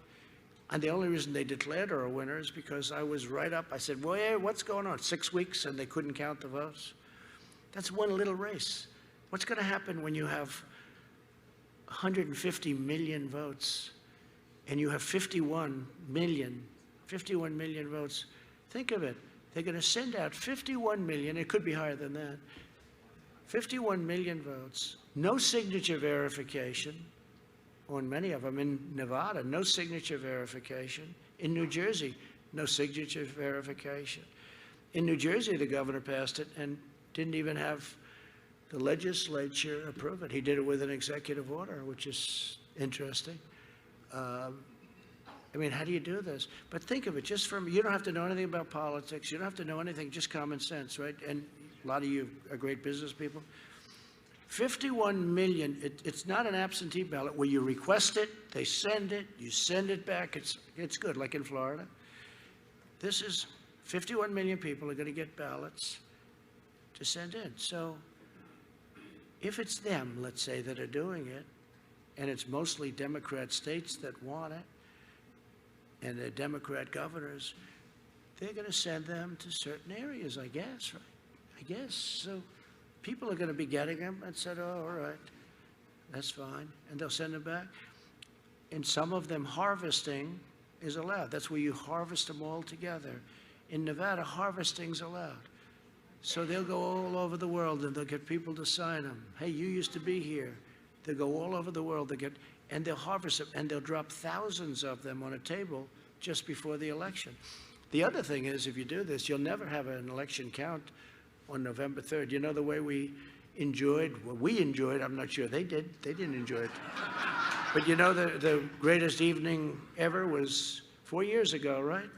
And the only reason they declared her a winner is because I was right up. I said, well, yeah, what's going on? 6 weeks and they couldn't count the votes? That's one little race. What's going to happen when you have 150 million votes and you have 51 million votes? Think of it. They're going to send out 51 million. It could be higher than that. 51 million votes. No signature verification. On many of them. In Nevada, no signature verification. In New Jersey, no signature verification. In New Jersey, the governor passed it and didn't even have the legislature approve it. He did it with an executive order, which is interesting. I mean, how do you do this? But think of it, you don't have to know anything about politics. You don't have to know anything, just common sense, right? And a lot of you are great business people. 51 million, it's not an absentee ballot where you request it, they send it, you send it back, it's good, like in Florida. This is 51 million people are going to get ballots to send in. So if it's them, let's say, that are doing it, and it's mostly Democrat states that want it, and they're Democrat governors, they're going to send them to certain areas, I guess, right? I guess. So people are going to be getting them and said, oh, all right, that's fine. And they'll send them back. And some of them, harvesting is allowed. That's where you harvest them all together. In Nevada, harvesting's allowed. So they'll go all over the world and they'll get people to sign them. Hey, you used to be here. They'll go all over the world. And they'll harvest them, and they'll drop thousands of them on a table just before the election. The other thing is, if you do this, you'll never have an election count on November 3rd. You know the way we enjoyed, I'm not sure they did. They didn't enjoy it. But you know, the greatest evening ever was 4 years ago, right?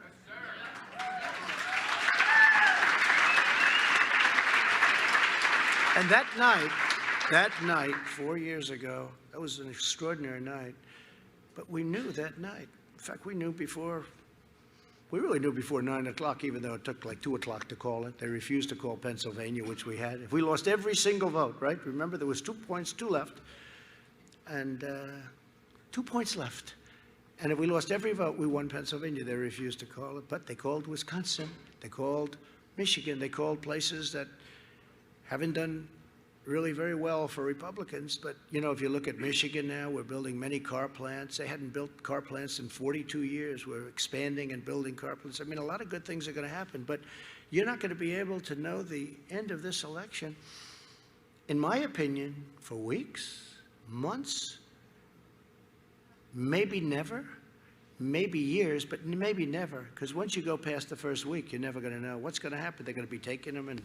And that night, 4 years ago, that was an extraordinary night. But we knew that night. In fact, we really knew before 9 o'clock, even though it took like 2 o'clock to call it. They refused to call Pennsylvania, which we had. If we lost every single vote, right? Remember, there was 2 points, 2 left. And 2 points left. And if we lost every vote, we won Pennsylvania. They refused to call it. But they called Wisconsin. They called Michigan. They called places that haven't done really very well for Republicans. But, you know, if you look at Michigan now, we're building many car plants. They hadn't built car plants in 42 years. We're expanding and building car plants. I mean, a lot of good things are going to happen. But you're not going to be able to know the end of this election, in my opinion, for weeks, months, maybe never, maybe years, but maybe never. Because once you go past the first week, you're never going to know what's going to happen. They're going to be taking them and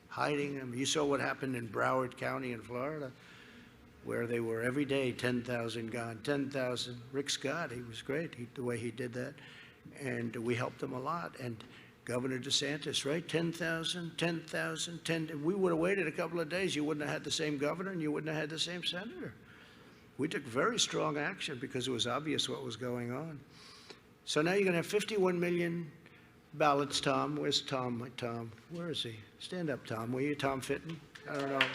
hiding them. You saw what happened in Broward County in Florida, where they were every day 10,000 gone, 10,000. Rick Scott, he was great, the way he did that. And we helped them a lot. And Governor DeSantis, right? 10,000, 10,000, 10. If we would have waited a couple of days, you wouldn't have had the same governor and you wouldn't have had the same senator. We took very strong action because it was obvious what was going on. So now you're going to have 51 million ballots, Tom. Where's Tom? Tom, where is he? Stand up, Tom. Were you Tom Fitton? I don't know.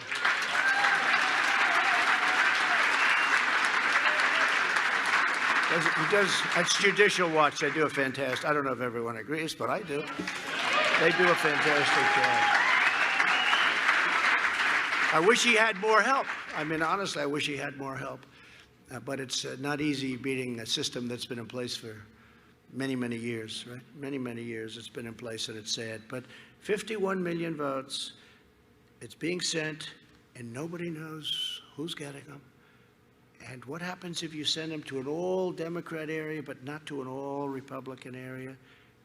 He does, that's Judicial Watch. They do a fantastic, I don't know if everyone agrees, but I do. They do a fantastic job. I wish he had more help. I mean, honestly, I wish he had more help. But it's not easy beating a system that's been in place for many, many years, right? Many, many years it's been in place, and it's sad. But 51 million votes, it's being sent, and nobody knows who's getting them. And what happens if you send them to an all-Democrat area but not to an all-Republican area?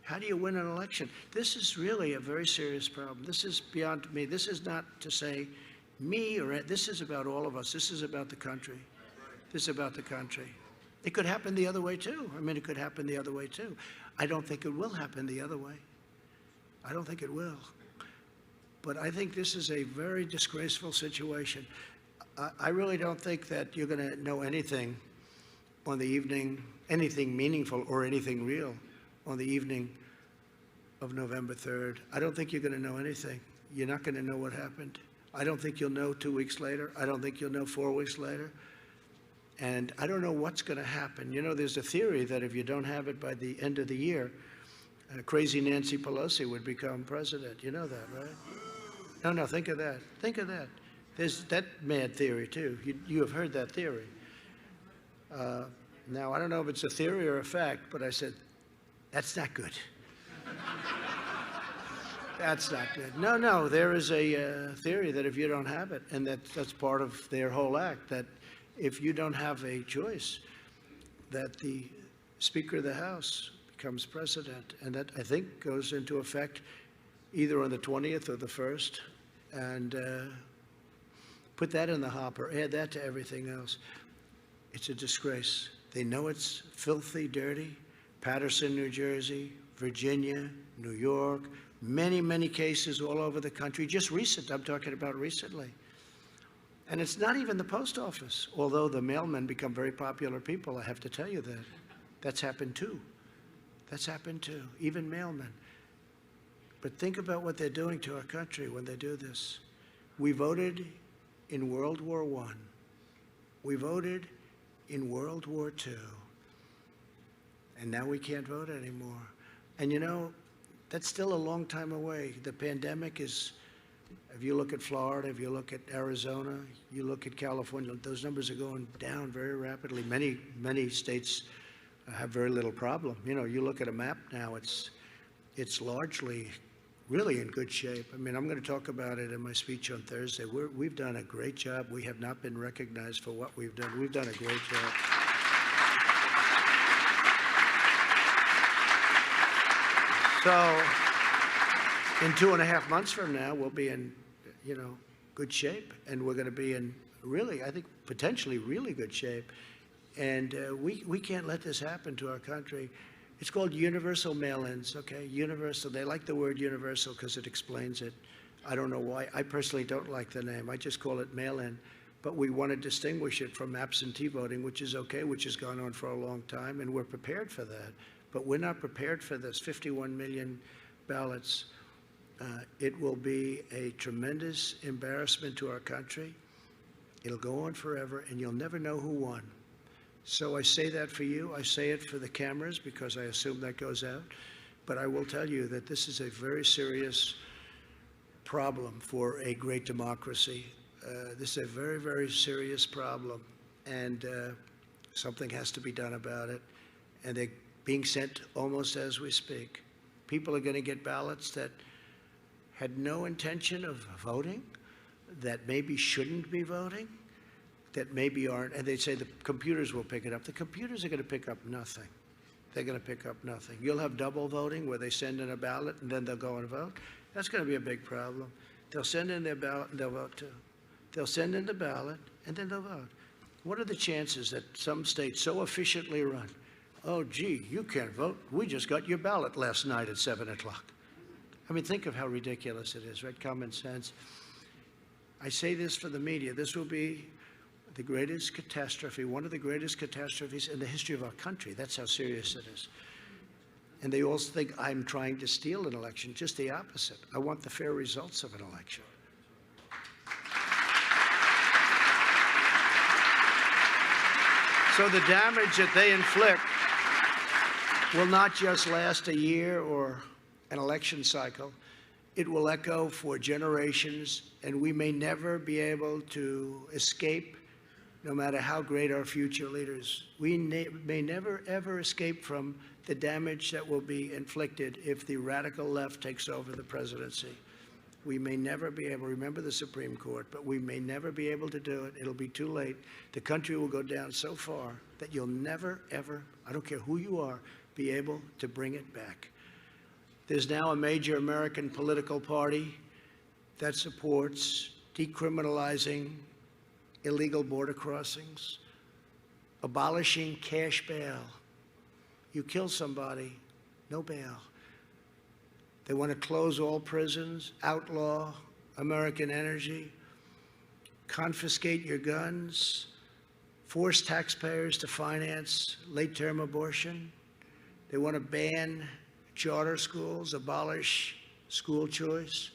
How do you win an election? This is really a very serious problem. This is beyond me. This is not to say me or this is about all of us. This is about the country. This is about the country. It could happen the other way, too. I mean, it could happen the other way, too. I don't think it will happen the other way. I don't think it will. But I think this is a very disgraceful situation. I really don't think that you're going to know anything on the evening, anything meaningful or anything real on the evening of November 3rd. I don't think you're going to know anything. You're not going to know what happened. I don't think you'll know 2 weeks later. I don't think you'll know 4 weeks later. And I don't know what's going to happen. You know, there's a theory that if you don't have it by the end of the year, crazy Nancy Pelosi would become president. You know that, right? No, think of that. Think of that. There's that mad theory, too. You have heard that theory. Now, I don't know if it's a theory or a fact, but I said, that's not good. That's not good. No, there is a theory that if you don't have it, and that's part of their whole act, that if you don't have a choice, that the Speaker of the House becomes president. And that, I think, goes into effect either on the 20th or the 1st. And put that in the hopper, add that to everything else. It's a disgrace. They know it's filthy, dirty. Paterson, New Jersey, Virginia, New York, many, many cases all over the country. Just recent, I'm talking about recently. And it's not even the post office, although the mailmen become very popular people, I have to tell you that. That's happened too. That's happened too, even mailmen. But think about what they're doing to our country when they do this. We voted in World War I. We voted in World War II. And now we can't vote anymore. And you know, that's still a long time away. The pandemic is, if you look at Florida, if you look at Arizona, you look at California, those numbers are going down very rapidly. Many states have very little problem. You know, you look at a map now, it's largely really in good shape. I mean, I'm going to talk about it in my speech on Thursday. We've done a great job. We have not been recognized for what we've done. We've done a great job. So in 2.5 months from now, we'll be in, you know, good shape, and we're going to be in really, I think, potentially really good shape And we can't let this happen to our country. It's called universal mail-ins, okay? Universal. They like the word universal because it explains it. I don't know why. I personally don't like the name. I just call it mail-in. But we want to distinguish it from absentee voting, which is okay, which has gone on for a long time, and we're prepared for that. But we're not prepared for this. 51 million ballots. It will be a tremendous embarrassment to our country. It'll go on forever, and you'll never know who won. So I say that for you. I say it for the cameras because I assume that goes out. But I will tell you that this is a very serious problem for a great democracy. This is a very, very serious problem, and something has to be done about it. And they're being sent almost as we speak. People are going to get ballots that had no intention of voting, that maybe shouldn't be voting, that maybe aren't, and they say the computers will pick it up. The computers are going to pick up nothing. They're going to pick up nothing. You'll have double voting where they send in a ballot and then they'll go and vote. That's going to be a big problem. They'll send in their ballot and they'll vote too. They'll send in the ballot and then they'll vote. What are the chances that some states so efficiently run? Oh, gee, you can't vote. We just got your ballot last night at 7 o'clock. I mean, think of how ridiculous it is, right? Common sense. I say this for the media. This will be the greatest catastrophe, one of the greatest catastrophes in the history of our country. That's how serious it is. And they also think I'm trying to steal an election. Just the opposite. I want the fair results of an election. So the damage that they inflict will not just last a year or an election cycle. It will echo for generations, and we may never be able to escape, no matter how great our future leaders. We may never, ever escape from the damage that will be inflicted if the radical left takes over the presidency. We may never be able, remember the Supreme Court, but we may never be able to do it. It'll be too late. The country will go down so far that you'll never, ever, I don't care who you are, be able to bring it back. There's now a major American political party that supports decriminalizing illegal border crossings, abolishing cash bail. You kill somebody, no bail. They want to close all prisons, outlaw American energy, confiscate your guns, force taxpayers to finance late-term abortion. They want to ban charter schools, abolish school choice,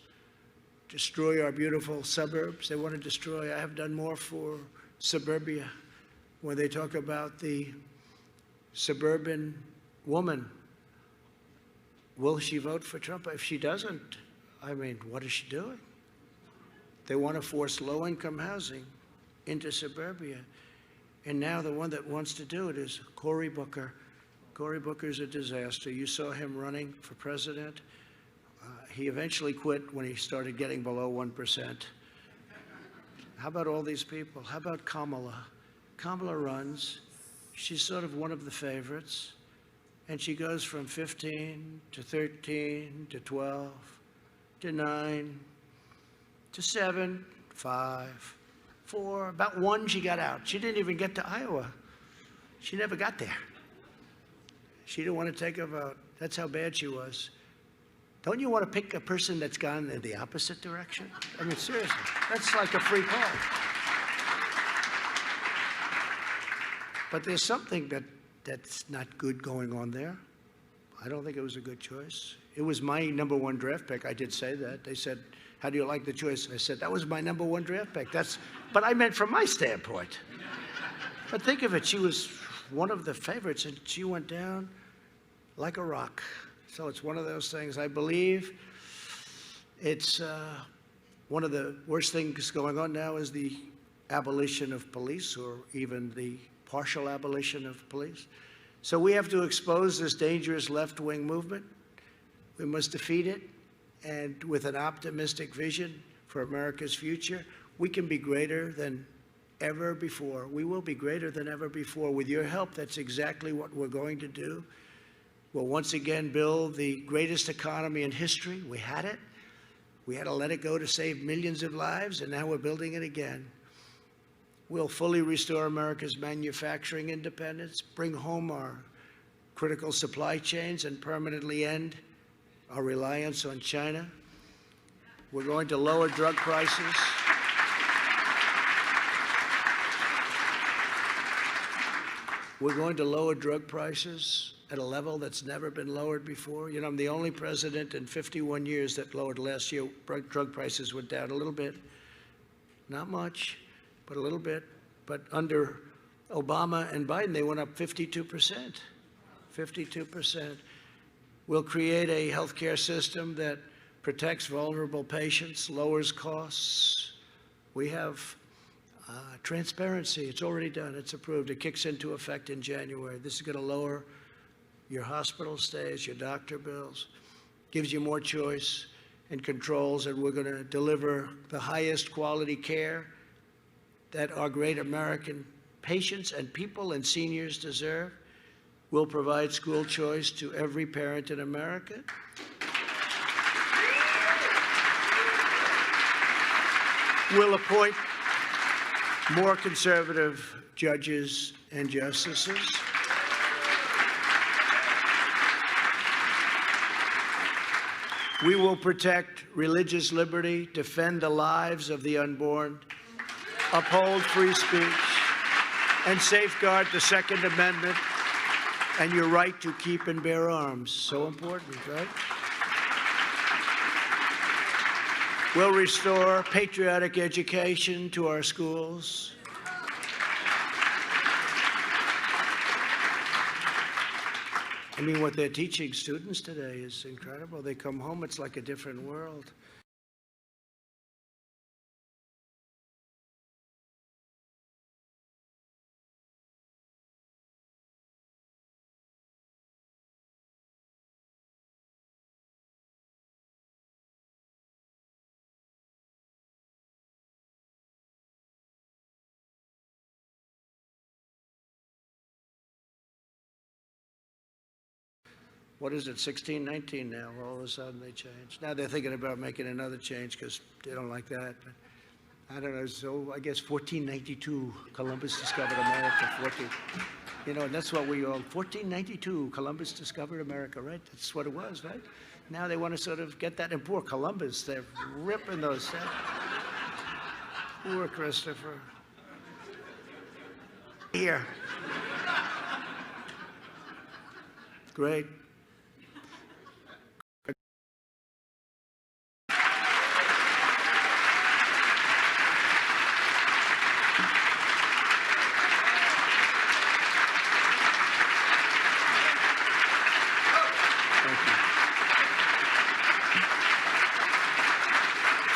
destroy our beautiful suburbs. They want to destroy, I have done more for suburbia, when they talk about the suburban woman. Will she vote for Trump? If she doesn't, I mean, what is she doing? They want to force low-income housing into suburbia. And now the one that wants to do it is Cory Booker. Cory Booker's a disaster. You saw him running for president. He eventually quit when he started getting below 1%. How about all these people? How about Kamala? Kamala runs. She's sort of one of the favorites. And she goes from 15 to 13 to 12 to 9 to 7, 5, 4. About 1 she got out. She didn't even get to Iowa. She never got there. She didn't want to take a vote. That's how bad she was. Don't you want to pick a person that's gone in the opposite direction? I mean, seriously, that's like a free call. But there's something that's not good going on there. I don't think it was a good choice. It was my #1 draft pick. I did say that. They said, how do you like the choice? I said, that was my #1 draft pick. But I meant from my standpoint. But think of it, she was one of the favorites, and she went down like a rock. So it's one of those things. I believe it's one of the worst things going on now is the abolition of police, or even the partial abolition of police. So we have to expose this dangerous left-wing movement. We must defeat it, and with an optimistic vision for America's future, we can be greater than ever before. We will be greater than ever before. With your help, that's exactly what we're going to do. We'll once again build the greatest economy in history. We had it. We had to let it go to save millions of lives, and now we're building it again. We'll fully restore America's manufacturing independence, bring home our critical supply chains, and permanently end our reliance on China. We're going to lower drug prices. We're going to lower drug prices at a level that's never been lowered before. You know, I'm the only president in 51 years that lowered. Last year, drug prices went down a little bit. Not much, but a little bit. But under Obama and Biden, they went up 52%. 52%. We'll create a healthcare system that protects vulnerable patients, lowers costs. We have transparency. It's already done. It's approved. It kicks into effect in January. This is going to lower your hospital stays, your doctor bills, gives you more choice and controls, and we're going to deliver the highest quality care that our great American patients and people and seniors deserve. We'll provide school choice to every parent in America. We'll appoint more conservative judges and justices. We will protect religious liberty, defend the lives of the unborn, uphold free speech, and safeguard the Second Amendment and your right to keep and bear arms. So important, right? We'll restore patriotic education to our schools. I mean, what they're teaching students today is incredible. They come home, it's like a different world. What is it, 16, 19 now? All of a sudden they changed. Now they're thinking about making another change because they don't like that. But I don't know, so I guess 1492, Columbus discovered America. 14, you know, and that's what we all, 1492, Columbus discovered America, right? That's what it was, right? Now they want to sort of get that, and poor Columbus, they're ripping those. Poor Christopher. Here. Great.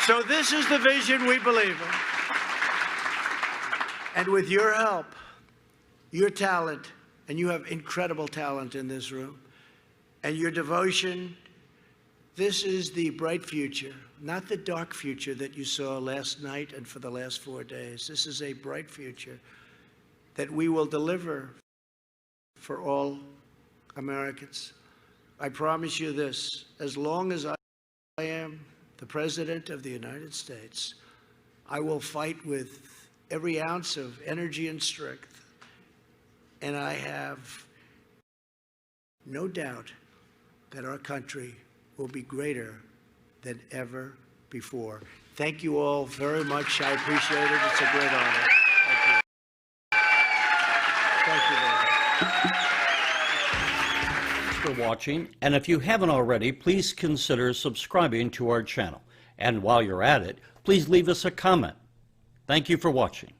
So this is the vision we believe in. And with your help, your talent, and you have incredible talent in this room, and your devotion, this is the bright future, not the dark future that you saw last night and for the last 4 days. This is a bright future that we will deliver for all Americans. I promise you this, as long as I am the President of the United States, I will fight with every ounce of energy and strength, and I have no doubt that our country will be greater than ever before. Thank you all very much. I appreciate it. It's a great honor. Thank you. Thank you very much. For watching, and if you haven't already, please consider subscribing to our channel. And while you're at it, please leave us a comment. Thank you for watching.